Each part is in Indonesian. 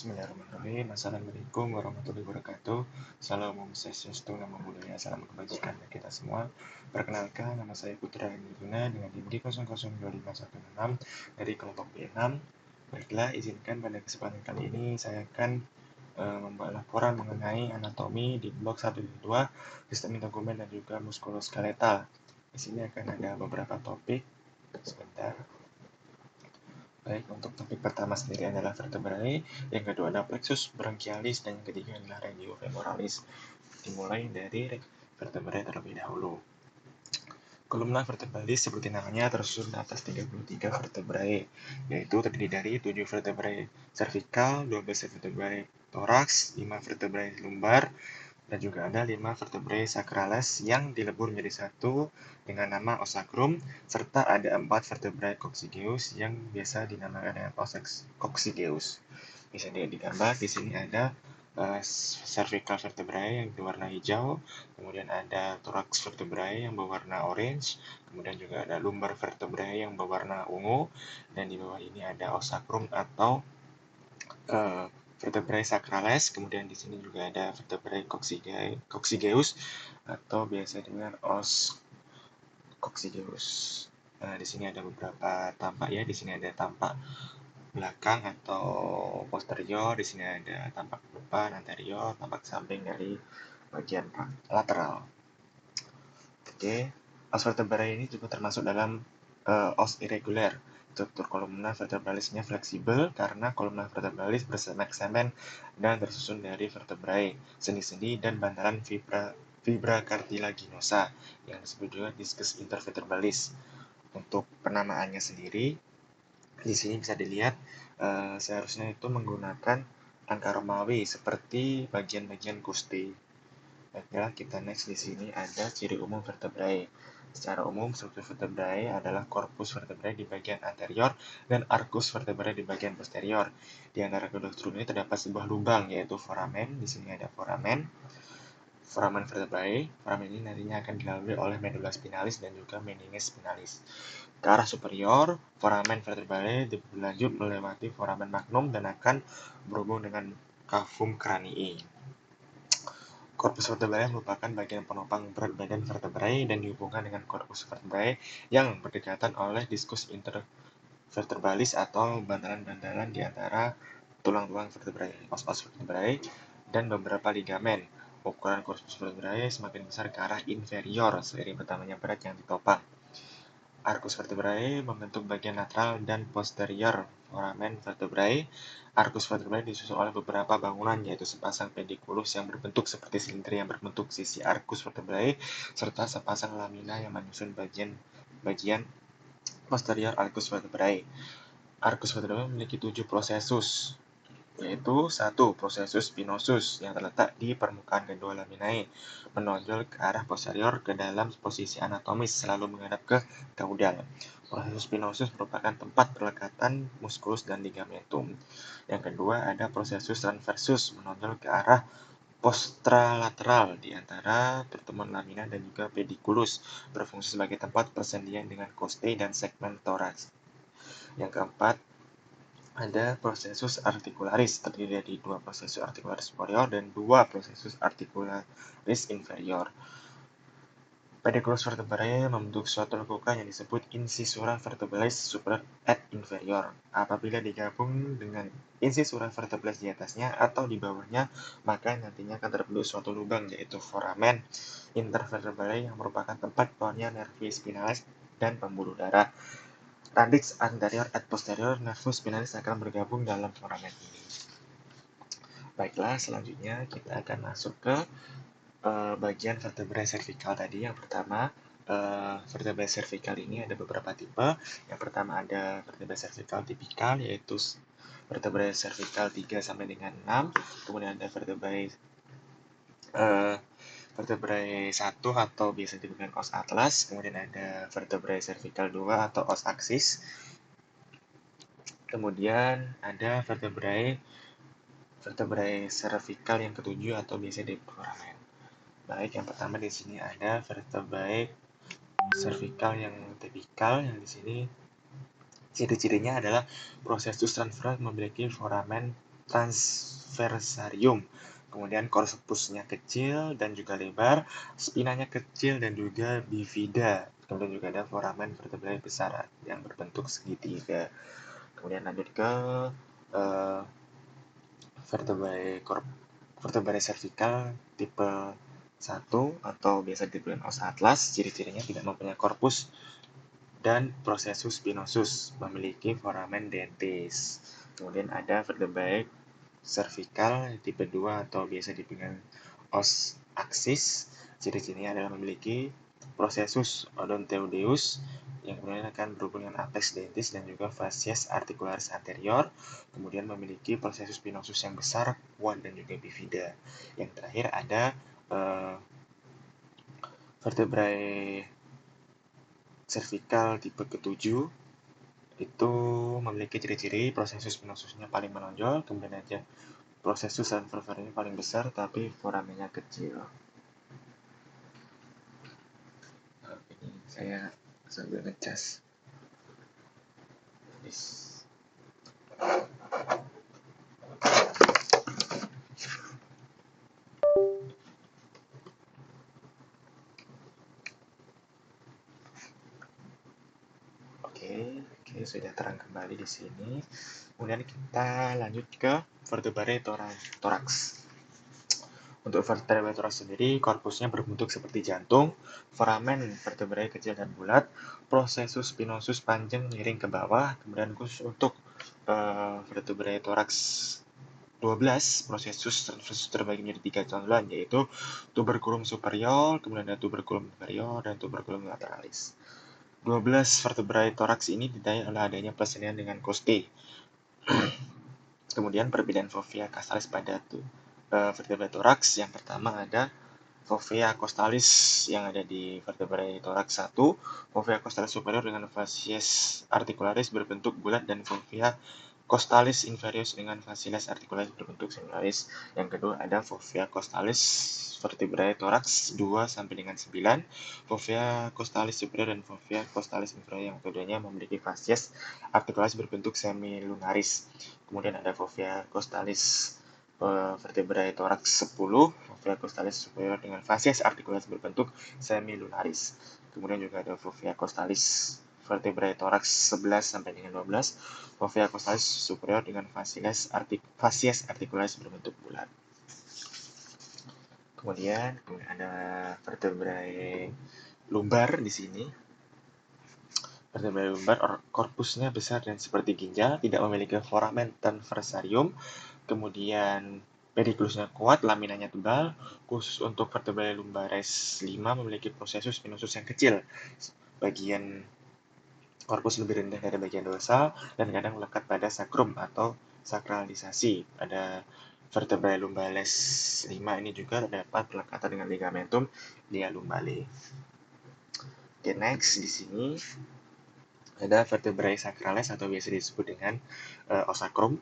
Bismillahirrahmanirrahim. Assalamualaikum warahmatullahi wabarakatuh. Salam Om Swastiastu, Namo Buddhaya, salam kebajikan bagi kita semua. Perkenalkan, nama saya Putra Yuna dengan NIM 002516 dari kelompok B6. Baiklah, izinkan pada kesempatan kali ini saya akan membuat laporan mengenai anatomi di blok 1 dan 2, sistem integumen dan juga muskuloskeletal. Di sini akan ada beberapa topik. Sebentar. Baik, untuk topik pertama sendiri adalah vertebrae, yang kedua adalah plexus branchialis, dan yang ketiga adalah radiofemoralis. Dimulai dari vertebrae terlebih dahulu. Kolumna vertebralis seperti namanya tersusun atas 33 vertebrae, yaitu terdiri dari 7 vertebrae cervical, 12 vertebrae thorax, 5 vertebrae lumbar, dan juga ada 5 vertebrae sacrales yang dilebur menjadi satu dengan nama ossacrum, serta ada 4 vertebrae coccygeus yang biasa dinamakan dengan coccygeus. Bisa dilihat di gambar, di sini ada cervical vertebrae yang berwarna hijau, kemudian ada thorax vertebrae yang berwarna orange, kemudian juga ada lumbar vertebrae yang berwarna ungu, dan di bawah ini ada ossacrum atau vertebrae sacrales. Kemudian di sini juga ada vertebrae coccygeus atau biasa dengan os coccygeus. Nah, di sini ada beberapa tampak ya. Di sini ada tampak belakang atau posterior. Di sini ada tampak depan, anterior, tampak samping dari bagian lateral. Oke, os vertebrae ini juga termasuk dalam os irregular. Struktur kolumna vertebralisnya fleksibel karena kolumna vertebralis bersemek-semen dan tersusun dari vertebrae, sendi-sendi, dan bantalan fibra cartilaginosa yang disebut juga discus intervertebralis. Untuk penamaannya sendiri, di sini bisa dilihat seharusnya itu menggunakan angka Romawi seperti bagian-bagian gusti. Baiklah, kita next. Di sini ada ciri umum vertebrae. Secara umum, struktur vertebrae adalah korpus vertebrae di bagian anterior dan arcus vertebrae di bagian posterior. Di antara kedua struktur ini terdapat sebuah lubang, yaitu foramen. Di sini ada foramen vertebrae. Foramen ini nantinya akan dilalui oleh medula spinalis dan juga meninges spinalis. Ke arah superior, foramen vertebrae berlanjut melewati foramen magnum dan akan berhubung dengan cavum cranii. Korpus vertebrae merupakan bagian penopang berat badan vertebrae dan dihubungkan dengan korpus vertebrae yang berdekatan oleh diskus intervertebralis atau bantalan-bantalan di antara tulang-tulang vertebrae, os-os vertebrae, dan beberapa ligamen. Ukuran korpus vertebrae semakin besar ke arah inferior seiring bertambahnya berat yang ditopang. Arcus vertebrae membentuk bagian lateral dan posterior foramen vertebrae. Arcus vertebrae disusun oleh beberapa bangunan, yaitu sepasang pediculus yang berbentuk seperti silinder yang berbentuk sisi arcus vertebrae, serta sepasang lamina yang menyusun bagian posterior arcus vertebrae. Arcus vertebrae memiliki 7 prosesus, yaitu 1. Prosesus spinosus yang terletak di permukaan kedua laminae, menonjol ke arah posterior ke dalam posisi anatomis selalu menghadap ke caudal. Prosesus spinosus merupakan tempat perlekatan musculus dan ligamentum. Yang kedua ada prosesus transversus menonjol ke arah postralateral di antara pertemuan lamina dan juga pediculus, berfungsi sebagai tempat persendian dengan costae dan segmen thorax. Yang keempat ada prosesus articularis, terdiri dari 2 prosesus articularis superior dan 2 prosesus articularis inferior. Pediculus vertebrae membentuk suatu lekukan yang disebut incisura vertebralis superior et inferior. Apabila digabung dengan incisura vertebralis di atasnya atau di bawahnya, maka nantinya akan terbentuk suatu lubang, yaitu foramen intervertebrae yang merupakan tempat keluarnya nervi spinalis dan pembuluh darah. Radix anterior et posterior nervus spinalis akan bergabung dalam foramen ini. Baiklah, selanjutnya kita akan masuk ke bagian vertebrae cervical tadi. Yang pertama, vertebrae cervical ini ada beberapa tipe. Yang pertama ada vertebrae cervical tipikal, yaitu vertebrae cervical 3 sampai dengan 6. Kemudian ada vertebrae 1 atau biasa disebut dengan os atlas. Kemudian ada vertebrae cervical 2 atau os axis. Kemudian ada vertebrae cervical yang ketujuh atau biasa disebut foramen. Baik, yang pertama di sini ada vertebrae cervical yang tipikal, yang di sini ciri-cirinya adalah prosesus transversus memiliki foramen transversarium. Kemudian korpusnya kecil dan juga lebar, spinanya kecil dan juga bifida. Kemudian juga ada foramen vertebrae besar yang berbentuk segitiga. Kemudian lanjut ke uh, vertebrae cervical tipe 1 atau biasa disebut os atlas. Ciri-cirinya tidak mempunyai korpus dan prosesus spinosus, memiliki foramen dentis. Kemudian ada vertebrae cervical tipe 2 atau biasa dipanggil os aksis. Ciri-cirinya adalah memiliki prosesus odontoideus yang kemudian akan berhubungan dengan apex dentis dan juga facies articularis anterior. Kemudian memiliki prosesus spinosus yang besar, kuat dan juga bifida. Yang terakhir ada vertebrae cervical tipe ke-7 itu memiliki ciri-ciri prosesus spinosusnya paling menonjol, kemudian aja prosesus dan ini paling besar tapi foramennya kecil. Ini saya sambil ngecas. Oke, sudah terang kembali di sini. Kemudian kita lanjut ke vertebrae thorax. Untuk vertebrae thorax sendiri, korpusnya berbentuk seperti jantung, foramen vertebrae kecil dan bulat, prosesus spinosus panjang miring ke bawah, kemudian khusus untuk vertebrae thorax 12, prosesus terbagi menjadi 3 contohan, yaitu tuberculum superior, kemudian ada tuberculum inferior, dan tuberculum lateralis. 12 vertebrae thorax ini ditandai oleh adanya persenian dengan costae. Kemudian perbedaan fovea costalis pada vertebrae thorax, yang pertama ada fovea costalis yang ada di vertebrae thorax 1, fovea costalis superior dengan facies articularis berbentuk bulat, dan fovea costalis inferior dengan facies articularis berbentuk similaris. Yang kedua ada fovea costalis vertebrae thorax 2 sampai dengan 9, fovea costalis superior dan fovea costalis inferior yang keduanya memiliki facies articularis berbentuk semilunaris. Kemudian ada fovea costalis vertebrae thorax 10, fovea costalis superior dengan facies articularis berbentuk semilunaris. Kemudian juga ada fovea costalis vertebrae thorax 11 sampai dengan 12, fovea costalis superior dengan facies articularis berbentuk bulat. Kemudian ada vertebrae lumbar di sini. Vertebrae lumbar korpusnya besar dan seperti ginjal, tidak memiliki foramen transversarium. Kemudian pediklusnya kuat, laminanya tebal. Khusus untuk vertebrae lumbaris 5 memiliki prosesus spinosus yang kecil. Bagian korpus lebih rendah dari bagian dorsal dan kadang melekat pada sakrum atau sakralisasi. Ada vertebrae lumbalis 5 ini juga terdapat pelekatan dengan ligamentum dia lumbale. Oke, next di sini ada vertebrae sacralis atau biasa disebut dengan osakrum.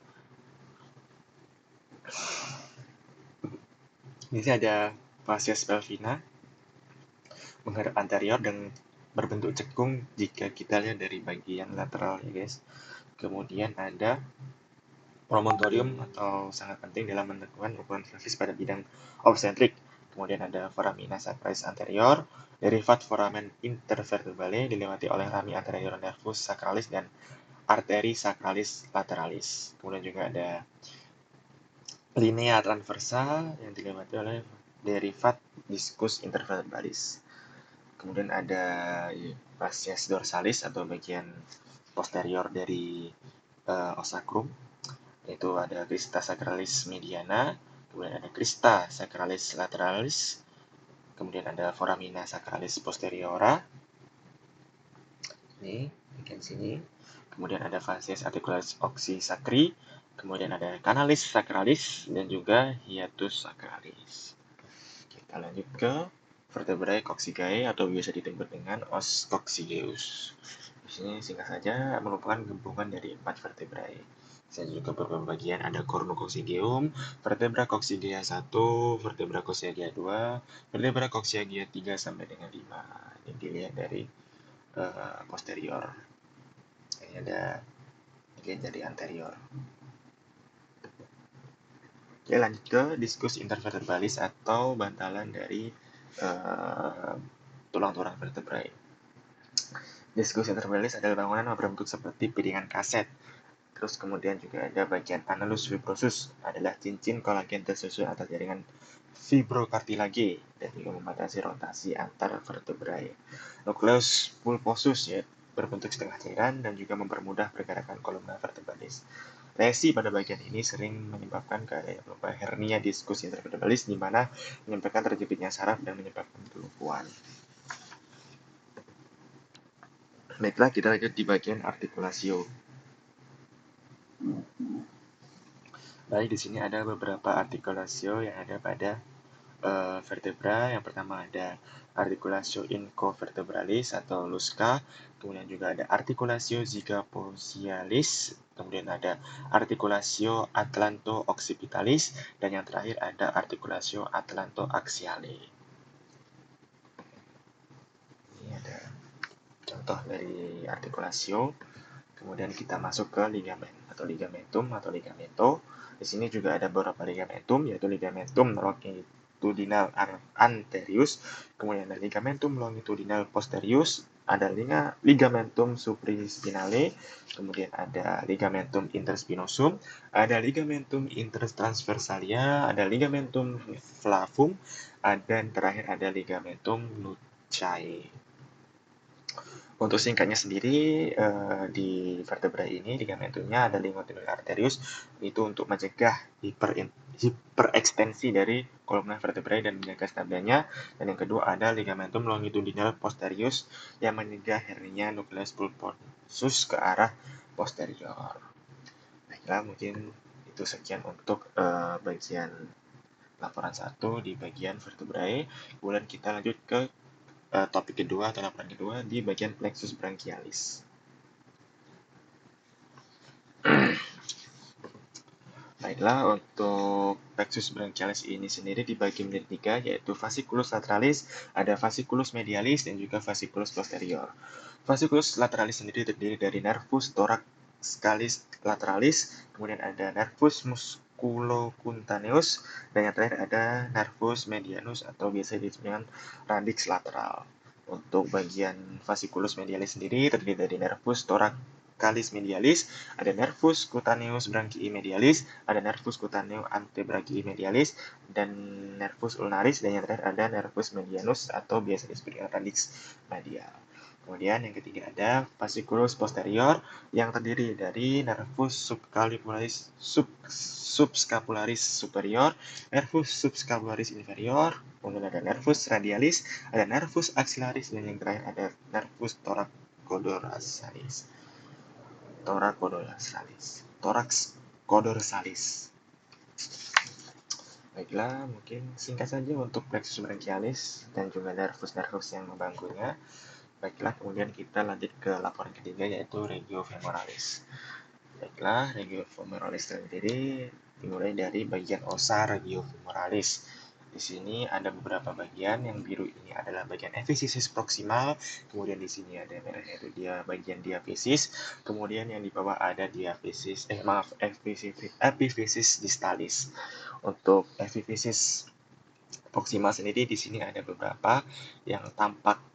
Di sini ada facies pelvina menghadap anterior dan berbentuk cekung jika kita lihat dari bagian lateral ya guys. Kemudian ada promontorium atau sangat penting dalam menentukan ukuran pelvis pada bidang obstetrik. Kemudian ada foramina sacralis anterior, derivat foramen intervertebrale dilewati oleh rami anterior nervus sacralis dan arteri sacralis lateralis. Kemudian juga ada linea transversa yang dilewati oleh derivat discus intervertebralis. Kemudian ada facies dorsalis atau bagian posterior dari osakrum, yaitu ada crista sacralis mediana, kemudian ada crista sacralis lateralis, kemudian ada foramina sacralis posteriora, ini bagian sini, kemudian ada facies articularis oxysacri, kemudian ada canalis sacralis, dan juga hiatus sacralis. Kita lanjut ke vertebrae coccygeae atau biasa disebut dengan os coccygeus. Di sini singkat saja merupakan gabungan dari 4 vertebrae. Saya juga beberapa bagian ada cornucoccygeum, vertebra coccygia 1, vertebra coccygia 2, vertebra coccygia 3 sampai dengan 5. Ini dilihat dari posterior. Ini ada bagian dari anterior. Oke, lanjut ke diskus intervertebralis atau bantalan dari tulang-tulang vertebrae. Diskus intervertebralis adalah bangunan yang berbentuk seperti piringan kaset. Terus kemudian juga ada bagian annulus fibrosus, adalah cincin kolagen tersusun atas jaringan fibrokartilage dan juga membatasi rotasi antar vertebrae. Nucleus pulposus ya, berbentuk setengah cairan dan juga mempermudah pergerakan kolumna vertebralis. Lesi pada bagian ini sering menyebabkan keadaan berupa hernia diskus intervertebralis di mana menyebabkan terjepitnya saraf dan menyebabkan kelumpuhan. Baiklah, kita lanjut di bagian artikulasio. Baik, di sini ada beberapa artikulasio yang ada pada vertebra. Yang pertama ada artikulasio incovertebralis atau LUSCA, kemudian juga ada artikulasio zygaposialis, kemudian ada artikulasio atlanto-occipitalis, dan yang terakhir ada artikulasio atlanto-axiale. Ini ada contoh dari artikulasio. Kemudian kita masuk ke ligamen atau ligamentum atau ligamento. Di sini juga ada beberapa ligamentum, yaitu ligamentum longitudinal anterius, kemudian ada ligamentum longitudinal posterius, ada ligamentum supraspinale, kemudian ada ligamentum interspinosum, ada ligamentum intertransversalia, ada ligamentum flavum, dan terakhir ada ligamentum nuchae. Untuk singkatnya sendiri, di vertebra ini ligamentumnya ada ligamentum arterius, itu untuk mencegah hiperekstensi dari kolumna vertebrae dan menjaga stabilnya. Dan yang kedua ada ligamentum longitudinal posterius yang mencegah hernia nucleus pulposus ke arah posterior. Baiklah, mungkin itu sekian untuk bagian laporan 1 di bagian vertebrae. Kemudian kita lanjut ke topik kedua atau laporan kedua di bagian plexus brachialis. Baiklah, untuk plexus brachialis ini sendiri dibagi menjadi 3, yaitu fasciculus lateralis, ada fasciculus medialis, dan juga fasciculus posterior. Fasciculus lateralis sendiri terdiri dari nervus thoracalis lateralis, kemudian ada nervus musculocutaneus, dan yang terakhir ada nervus medianus atau biasa disebut dengan radix lateral. Untuk bagian fasciculus medialis sendiri terdiri dari nervus thoracalis medialis, ada nervus cutaneus branchii medialis, ada nervus cutaneo antebrachii medialis, dan nervus ulnaris, dan yang terakhir ada nervus medianus atau biasa disebut dengan radix medial. Kemudian yang ketiga ada fasciculus posterior yang terdiri dari nervus subscapularis superior, nervus subscapularis inferior, kemudian ada nervus radialis, ada nervus axillaris, dan yang terakhir ada nervus thoracodorsales. Baiklah, mungkin singkat saja untuk plexus brachialis dan juga nervus-nervus yang membantunya. Baiklah, kemudian kita lanjut ke laporan ketiga, yaitu regio femoralis. Baiklah, regio femoralis sendiri dimulai dari bagian osa regio femoralis. Di sini ada beberapa bagian. Yang biru ini adalah bagian epifisisis proksimal, kemudian di sini ada merah yaitu dia bagian diafisis, kemudian yang di bawah ada epifisis distalis. Untuk epifisis proksimal sendiri di sini ada beberapa yang tampak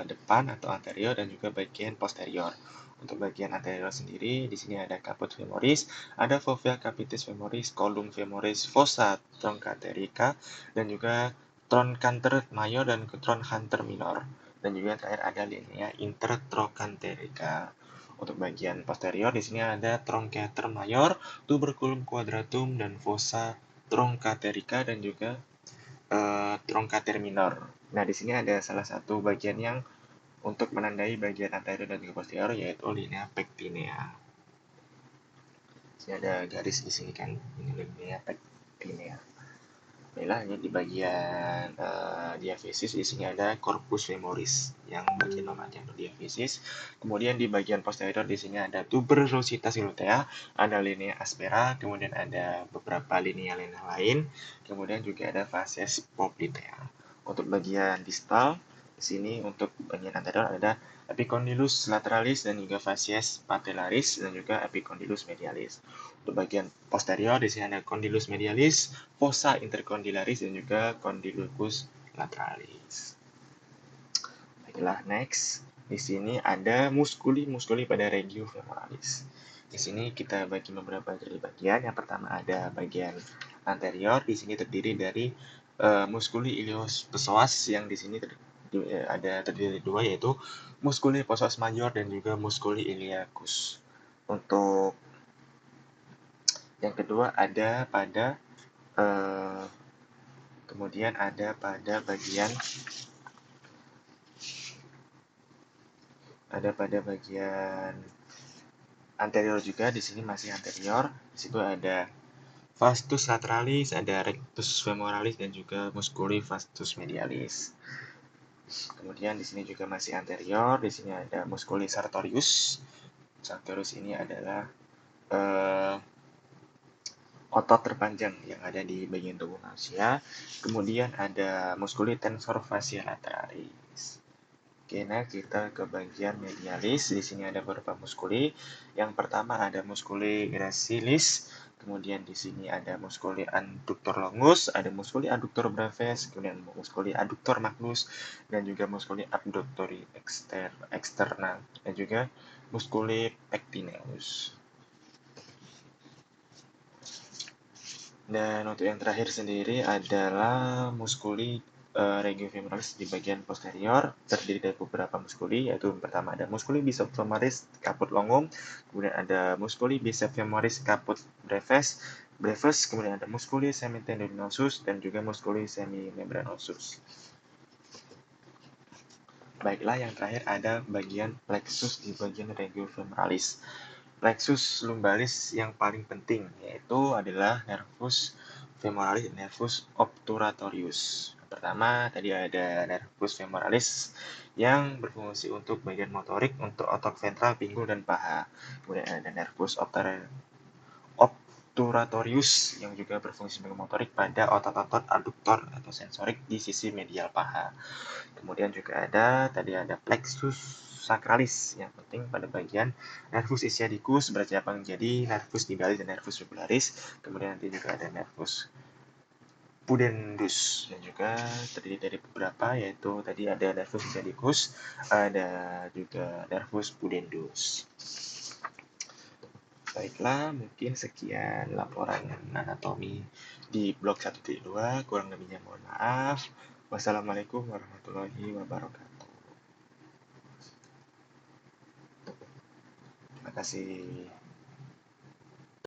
depan atau anterior dan juga bagian posterior. Untuk bagian anterior sendiri, di sini ada caput femoris, ada fovea capitis femoris, column femoris, fossa trochanterica, dan juga trochanter major dan trochanter minor. Dan juga yang terakhir ada linea intertrochanterica. Untuk bagian posterior, di sini ada trochanter major, tuberculum quadratum, dan fossa trochanterica, dan juga trochanter minor. Nah, di sini ada salah satu bagian yang untuk menandai bagian anterior dan juga posterior, yaitu linea pectinea. Ini ada garis di sini kan, ini linea pectinea. Baiklah, ini di bagian diafisis, di sini ada corpus femoris yang bagian memanjang diafisis. Kemudian di bagian posterior di sini ada tuberositas glutea, ada linea aspera, kemudian ada beberapa linea-linea lain, kemudian juga ada facies poplitea. Untuk bagian distal Di sini untuk bagian anterior ada epicondylus lateralis dan juga facies patellaris dan juga epicondylus medialis. Untuk bagian posterior di sini ada condylus medialis, fossa intercondylaris dan juga condylus lateralis. Baiklah, next. Di sini ada muskuli pada regio femoralis. Di sini kita bagi beberapa jadi bagian. Yang pertama ada bagian anterior. Di sini terdiri dari muskuli ilios psoas yang di sini ada terdiri dua, yaitu muskuli psoas major dan juga muskuli iliacus. Untuk yang kedua ada pada kemudian ada pada bagian anterior juga. Di sini masih anterior. Di situ ada vastus lateralis, ada rectus femoralis dan juga musculi vastus medialis. Kemudian di sini juga masih anterior. Di sini ada musculi sartorius. Sartorius ini adalah otot terpanjang yang ada di bagian tubuh manusia. Kemudian ada musculi tensor fascia lateralis. Oke, nah kita ke bagian medialis. Di sini ada beberapa muskuli. Yang pertama ada muskuli gracilis. Kemudian di sini ada muskuli adductor longus, ada muskuli adductor brevis, kemudian muskuli adductor magnus, dan juga muskuli abductori external, dan juga muskuli pectineus. Dan untuk yang terakhir sendiri adalah muskuli regio femoralis di bagian posterior, terdiri dari beberapa muskuli, yaitu yang pertama ada muskuli biceps femoris caput longum, kemudian ada muskuli biceps femoris caput brevis, kemudian ada muskuli semitendinosus dan juga muskuli semimembranosus. Baiklah, yang terakhir ada bagian plexus di bagian regio femoralis. Plexus lumbalis yang paling penting yaitu adalah nervus femoralis dan nervus obturatorius. Pertama, tadi ada nervus femoralis yang berfungsi untuk bagian motorik untuk otot ventral, pinggul, dan paha. Kemudian ada nervus obturatorius yang juga berfungsi sebagai motorik pada otot-otot aduktor atau sensorik di sisi medial paha. Kemudian juga tadi ada plexus sacralis yang penting pada bagian nervus ischiadicus bercabang menjadi nervus tibialis dan nervus fibularis. Kemudian nanti juga ada nervus pudendus dan juga terdiri dari beberapa, yaitu tadi ada nervus ischiadicus, ada juga nervus pudendus. Baiklah, mungkin sekian laporan anatomi di blok 1.2. Kurang lebihnya mohon maaf. Wassalamualaikum warahmatullahi wabarakatuh. Terima kasih.